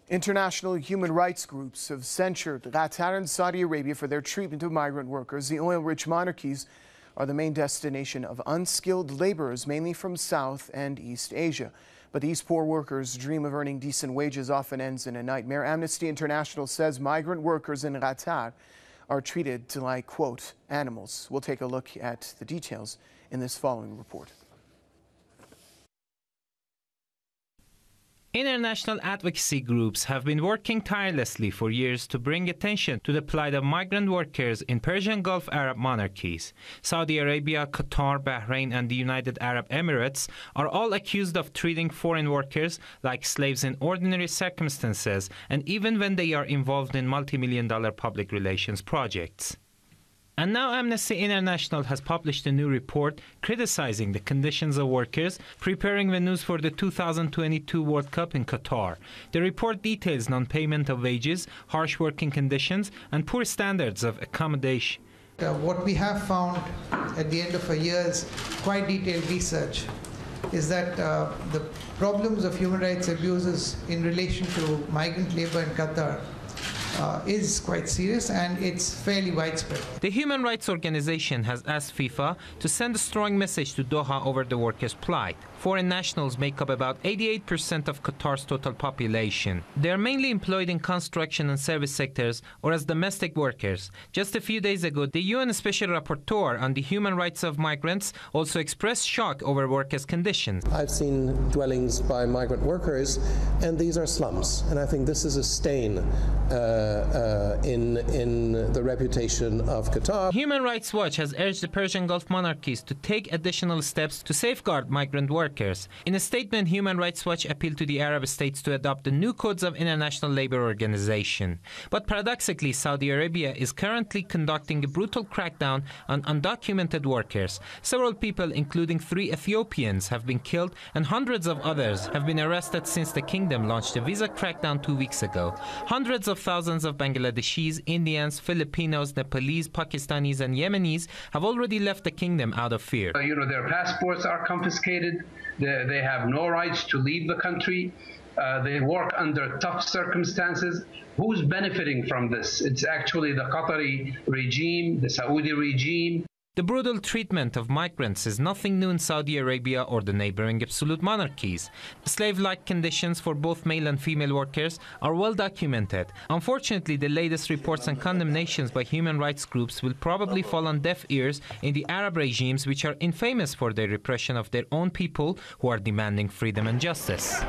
International human rights groups have censured Qatar and Saudi Arabia for their treatment of migrant workers. The oil-rich monarchies are the main destination of unskilled laborers, mainly from South and East Asia. But these poor workers' dream of earning decent wages often ends in a nightmare. Amnesty International says migrant workers in Qatar are treated like, quote, animals. We'll take a look at the details in this following report. International advocacy groups have been working tirelessly for years to bring attention to the plight of migrant workers in Persian Gulf Arab monarchies. Saudi Arabia, Qatar, Bahrain, and the United Arab Emirates are all accused of treating foreign workers like slaves in ordinary circumstances, and even when they are involved in multi-million-dollar public relations projects. And now Amnesty International has published a new report criticizing the conditions of workers preparing venues for the 2022 World Cup in Qatar. The report details non-payment of wages, harsh working conditions, and poor standards of accommodation. What we have found at the end of a year's quite detailed research is that the problems of human rights abuses in relation to migrant labor in Qatar is quite serious, and it's fairly widespread. The human rights organization has asked FIFA to send a strong message to Doha over the workers' plight. Foreign nationals make up about 88% of Qatar's total population. They are mainly employed in construction and service sectors or as domestic workers. Just a few days ago, the UN Special Rapporteur on the human rights of migrants also expressed shock over workers' conditions. I've seen dwellings by migrant workers, and these are slums. And I think this is a stain in the reputation of Qatar. Human Rights Watch has urged the Persian Gulf monarchies to take additional steps to safeguard migrant workers. In a statement, Human Rights Watch appealed to the Arab states to adopt the new codes of International Labour Organization. But paradoxically, Saudi Arabia is currently conducting a brutal crackdown on undocumented workers. Several people, including 3 Ethiopians, have been killed, and hundreds of others have been arrested since the kingdom launched a visa crackdown 2 weeks ago. Hundreds of thousands of Bangladeshis, Indians, Filipinos, Nepalese, Pakistanis, and Yemenis have already left the kingdom out of fear. Their passports are confiscated. They have no rights to leave the country. They work under tough circumstances. Who's benefiting from this? It's actually the Qatari regime, the Saudi regime. The brutal treatment of migrants is nothing new in Saudi Arabia or the neighboring absolute monarchies. Slave-like conditions for both male and female workers are well documented. Unfortunately, the latest reports and condemnations by human rights groups will probably fall on deaf ears in the Arab regimes, which are infamous for their repression of their own people who are demanding freedom and justice.